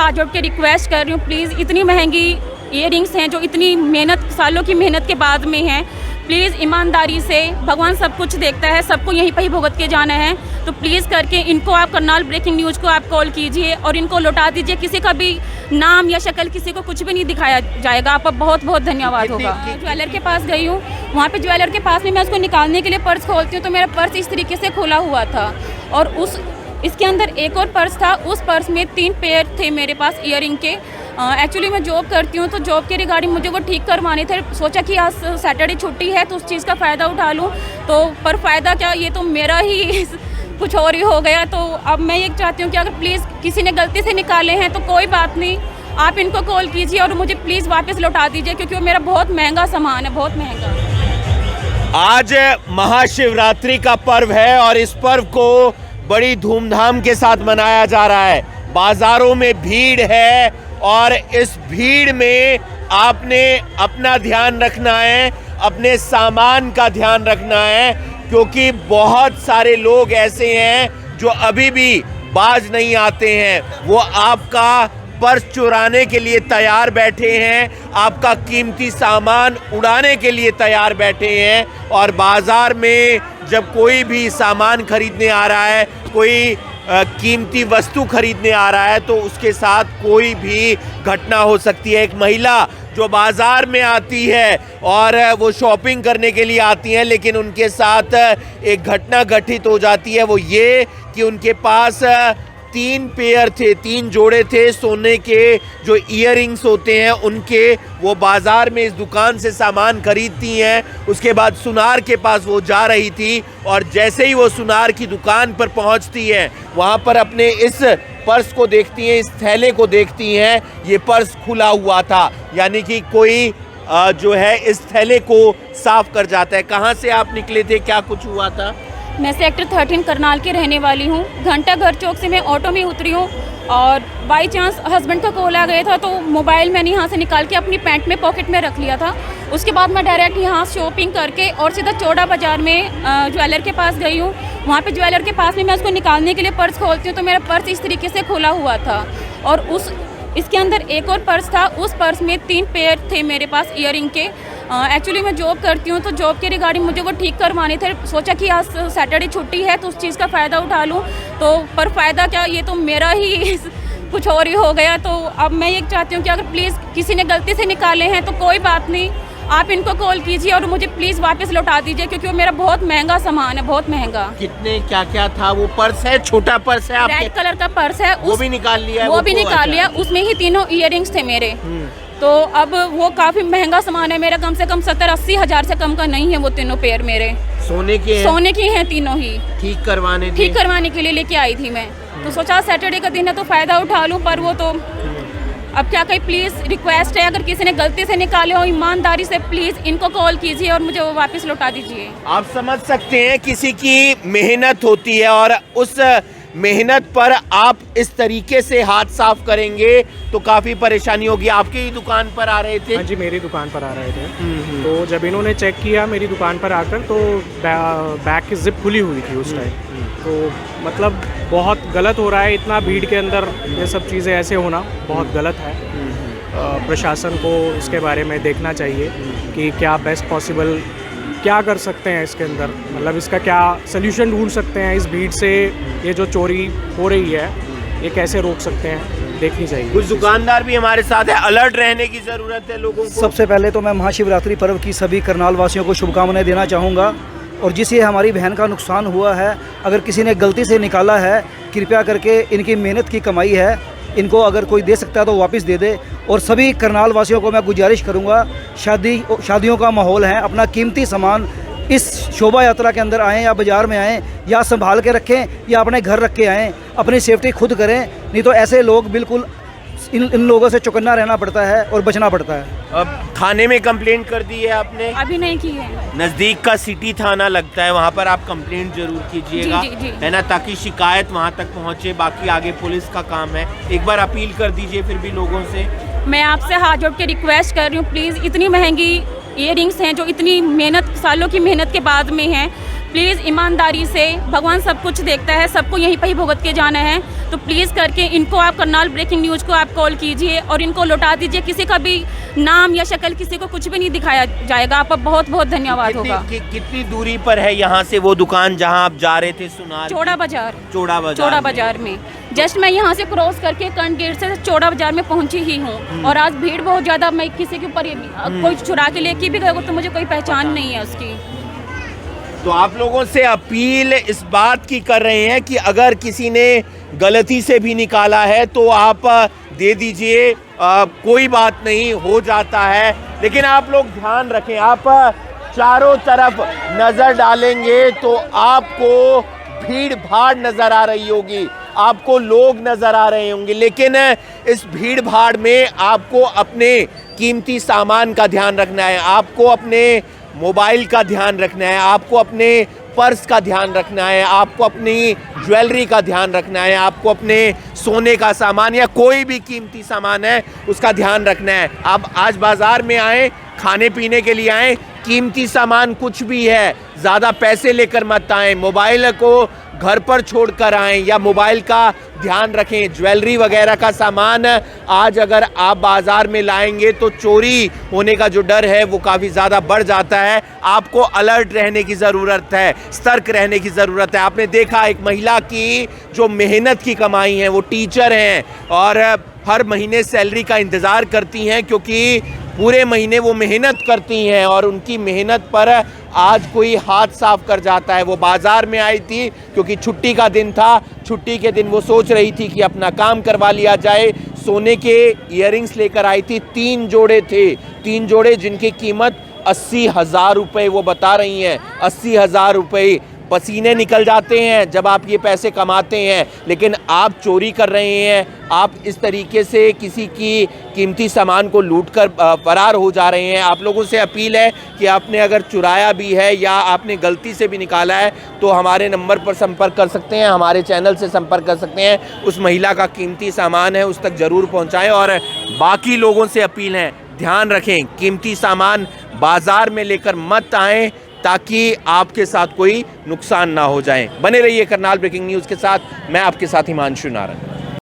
हाथ जोड़ के रिक्वेस्ट कर रही हूँ, प्लीज़ इतनी महंगी ईयरिंग्स हैं जो इतनी मेहनत, सालों की मेहनत के बाद में हैं, प्लीज़ ईमानदारी से, भगवान सब कुछ देखता है, सबको यहीं पर ही भुगत के जाना है, तो प्लीज़ करके इनको आप करनाल ब्रेकिंग न्यूज़ को आप कॉल कीजिए और इनको लौटा दीजिए। किसी का भी नाम या शक्ल किसी को कुछ भी नहीं दिखाया जाएगा। आपका बहुत बहुत धन्यवाद होगा। ज्वेलर के पास गई हूँ, वहाँ पे ज्वेलर के पास में मैं उसको निकालने के लिए पर्स खोलती हूँ तो मेरा पर्स इस तरीके से खुला हुआ था और इसके अंदर एक और पर्स था, उस पर्स में 3 पेयर थे मेरे पास ईयरिंग के। एक्चुअली मैं जॉब करती हूँ तो जॉब के रिगार्डिंग मुझे वो ठीक करवाने थे। सोचा कि आज सैटरडे छुट्टी है तो उस चीज़ का फ़ायदा उठा लूँ, तो पर फ़ायदा क्या, ये तो मेरा ही कुछ और ही हो गया। तो अब मैं ये चाहती हूँ कि अगर प्लीज़ किसी ने गलती से निकाले हैं तो कोई बात नहीं, आप इनको कॉल कीजिए और मुझे प्लीज़ वापस लौटा दीजिए, क्योंकि वो मेरा बहुत महंगा सामान है, बहुत महंगा। आज महाशिवरात्रि का पर्व है और इस पर्व को बड़ी धूमधाम के साथ मनाया जा रहा है। बाजारों में भीड़ है और इस भीड़ में आपने अपना ध्यान रखना है, अपने सामान का ध्यान रखना है, क्योंकि बहुत सारे लोग ऐसे हैं जो अभी भी बाज नहीं आते हैं। वो आपका पर्स चुराने के लिए तैयार बैठे हैं, आपका कीमती सामान उड़ाने के लिए तैयार बैठे हैं। और बाज़ार में जब कोई भी सामान खरीदने आ रहा है, कोई कीमती वस्तु खरीदने आ रहा है, तो उसके साथ कोई भी घटना हो सकती है। एक महिला जो बाज़ार में आती है और वो शॉपिंग करने के लिए आती हैं, लेकिन उनके साथ एक घटना घटित हो जाती है। वो ये कि उनके पास 3 पेयर थे, 3 जोड़े थे सोने के जो ईयरिंग्स होते हैं उनके। वो बाज़ार में इस दुकान से सामान खरीदती हैं, उसके बाद सुनार के पास वो जा रही थी और जैसे ही वो सुनार की दुकान पर पहुंचती है, वहां पर अपने इस पर्स को देखती हैं, इस थैले को देखती हैं। ये पर्स खुला हुआ था, यानी कि कोई जो है इस थैले को साफ कर जाता है। कहाँ से आप निकले थे, क्या कुछ हुआ था? मैं सेक्टर 13 करनाल की रहने वाली हूँ। घंटा घर चौक से मैं ऑटो में उतरी हूँ और बाई चांस हस्बैंड का कॉल आ गया था, तो मोबाइल मैंने यहाँ से निकाल के अपनी पैंट में पॉकेट में रख लिया था। उसके बाद मैं डायरेक्ट यहाँ शॉपिंग करके और सीधा चौड़ा बाज़ार में ज्वेलर के पास गई हूँ। वहाँ पे ज्वेलर के पास में मैं उसको निकालने के लिए पर्स खोलती हूँ तो मेरा पर्स इस तरीके से खुला हुआ था और इसके अंदर एक और पर्स था, उस पर्स में 3 पेयर थे मेरे पास ईयरिंग के। एक्चुअली मैं जॉब करती हूँ तो जॉब के रिगार्डिंग मुझे वो ठीक करवाने थे। सोचा कि आज सैटरडे छुट्टी है तो उस चीज़ का फ़ायदा उठा लूँ, तो पर फ़ायदा क्या, ये तो मेरा ही कुछ और ही हो गया। तो अब मैं ये चाहती हूँ कि अगर प्लीज़ किसी ने गलती से निकाले हैं तो कोई बात नहीं, आप इनको कॉल कीजिए और मुझे प्लीज़ वापस लौटा दीजिए, क्योंकि वो मेरा बहुत महंगा सामान है, बहुत महंगा। कितने क्या क्या था? वो पर्स है, छोटा पर्स है आपके? रेड कलर का पर्स है, वो भी निकाल लिया? वो भी निकाल लिया। उसमें ही 3 ईयरिंग्स थे मेरे। तो अब वो काफ़ी महंगा सामान है मेरा, कम से कम 70-80 हज़ार से कम का नहीं है वो 3 पेयर मेरे। सोने के हैं? सोने की हैं तीनों ही। ठीक करवाने के लिए लेके आई थी मैं, तो सोचा सैटरडे का दिन है तो फ़ायदा उठा लूँ, पर वो तो अब क्या कहीं। प्लीज़ रिक्वेस्ट है, अगर किसी ने गलती से निकाले हो, ईमानदारी से प्लीज़ इनको कॉल कीजिए और मुझे वो वापस लौटा दीजिए। आप समझ सकते हैं किसी की मेहनत होती है और उस मेहनत पर आप इस तरीके से हाथ साफ करेंगे तो काफ़ी परेशानी होगी। आपके ही दुकान पर आ रहे थे? हाँ जी, मेरी दुकान पर आ रहे थे। तो जब इन्होंने चेक किया मेरी दुकान पर आकर, तो बैग की जिप खुली हुई थी उस टाइम। तो मतलब बहुत गलत हो रहा है, इतना भीड़ के अंदर ये सब चीज़ें ऐसे होना बहुत गलत है। प्रशासन को इसके बारे में देखना चाहिए कि क्या बेस्ट पॉसिबल क्या कर सकते हैं इसके अंदर, मतलब इसका क्या सल्यूशन ढूंढ सकते हैं। इस भीड़ से ये जो चोरी हो रही है ये कैसे रोक सकते हैं, देखनी चाहिए। कुछ दुकानदार भी हमारे साथ है, अलर्ट रहने की ज़रूरत है लोगों को। सबसे पहले तो मैं महाशिवरात्रि पर्व की सभी करनाल वासियों को शुभकामनाएं देना चाहूँगा। और जिससे हमारी बहन का नुकसान हुआ है, अगर किसी ने गलती से निकाला है, कृपया करके इनकी मेहनत की कमाई है, इनको अगर कोई दे सकता है तो वापस दे दे। और सभी करनाल वासियों को मैं गुजारिश करूंगा, शादियों का माहौल है, अपना कीमती सामान इस शोभा यात्रा के अंदर आएँ या बाज़ार में आएँ, या संभाल के रखें या अपने घर रख के आएँ। अपनी सेफ्टी खुद करें, नहीं तो ऐसे लोग बिल्कुल इन लोगों से चौकन्ना रहना पड़ता है और बचना पड़ता है। अब थाने में कंप्लेंट कर दी है आपने? अभी नहीं की है। नज़दीक का सिटी थाना लगता है, वहाँ पर आप कंप्लेंट जरूर कीजिएगा, है ना, ताकि शिकायत वहाँ तक पहुँचे। बाकी आगे पुलिस का काम है। एक बार अपील कर दीजिए फिर भी लोगों से। मैं आपसे हाथ जोड़ के रिक्वेस्ट कर रही हूँ, प्लीज़ इतनी महंगी ईयरिंग्स हैं जो इतनी मेहनत, सालों की मेहनत के बाद में हैं, प्लीज़ ईमानदारी से, भगवान सब कुछ देखता है, सबको यहीं पर ही भुगत के जाना है। तो प्लीज़ करके इनको आप करनाल ब्रेकिंग न्यूज़ को आप कॉल कीजिए और इनको लौटा दीजिए। किसी का भी नाम या शक्ल किसी को कुछ भी नहीं दिखाया जाएगा। आपका बहुत बहुत धन्यवाद होगा। कितनी दूरी पर है यहाँ से वो दुकान जहाँ आप जा रहे थे सुनार? चौड़ा बाजार। चौड़ा बाजार में जस्ट मैं यहाँ से क्रॉस करके कर्ण गेट से चौड़ा बाजार में पहुँची ही हूँ। और आज भीड़ बहुत ज़्यादा, मैं किसी के ऊपर कोई चुरा के लेके भी गए तो मुझे कोई पहचान नहीं है उसकी। तो आप लोगों से अपील इस बात की कर रहे हैं कि अगर किसी ने गलती से भी निकाला है तो आप दे दीजिए, कोई बात नहीं, हो जाता है। लेकिन आप लोग ध्यान रखें, आप चारों तरफ नज़र डालेंगे तो आपको भीड़ भाड़ नज़र आ रही होगी, आपको लोग नज़र आ रहे होंगे, लेकिन इस भीड़ भाड़ में आपको अपने कीमती सामान का ध्यान रखना है, आपको अपने मोबाइल का ध्यान रखना है, आपको अपने पर्स का ध्यान रखना है, आपको अपनी ज्वेलरी का ध्यान रखना है, आपको अपने सोने का सामान या कोई भी कीमती सामान है उसका ध्यान रखना है। आप आज बाज़ार में आए, खाने पीने के लिए आए, कीमती सामान कुछ भी है, ज़्यादा पैसे लेकर मत आएँ, मोबाइल को घर पर छोड़कर आएँ या मोबाइल का ध्यान रखें। ज्वेलरी वगैरह का सामान आज अगर आप बाज़ार में लाएंगे तो चोरी होने का जो डर है वो काफ़ी ज़्यादा बढ़ जाता है। आपको अलर्ट रहने की ज़रूरत है, सतर्क रहने की ज़रूरत है। आपने देखा एक महिला की जो मेहनत की कमाई है, वो टीचर हैं और हर महीने सैलरी का इंतज़ार करती हैं क्योंकि पूरे महीने वो मेहनत करती हैं और उनकी मेहनत पर आज कोई हाथ साफ कर जाता है। वो बाज़ार में आई थी क्योंकि छुट्टी का दिन था, छुट्टी के दिन वो सोच रही थी कि अपना काम करवा लिया जाए। सोने के इयररिंग्स लेकर आई थी, 3 जोड़े थे, 3 जोड़े जिनकी कीमत 80,000 रुपये वो बता रही हैं। 80,000 रुपये, पसीने निकल जाते हैं जब आप ये पैसे कमाते हैं, लेकिन आप चोरी कर रहे हैं, आप इस तरीके से किसी की कीमती सामान को लूटकर फरार हो जा रहे हैं। आप लोगों से अपील है कि आपने अगर चुराया भी है या आपने गलती से भी निकाला है तो हमारे नंबर पर संपर्क कर सकते हैं, हमारे चैनल से संपर्क कर सकते हैं। उस महिला का कीमती सामान है उस तक ज़रूर पहुँचाएँ। और बाकी लोगों से अपील है, ध्यान रखें, कीमती सामान बाज़ार में लेकर मत आएँ ताकि आपके साथ कोई नुकसान ना हो जाए। बने रहिए करनाल ब्रेकिंग न्यूज़ के साथ, मैं आपके साथ हिमांशु नारंग।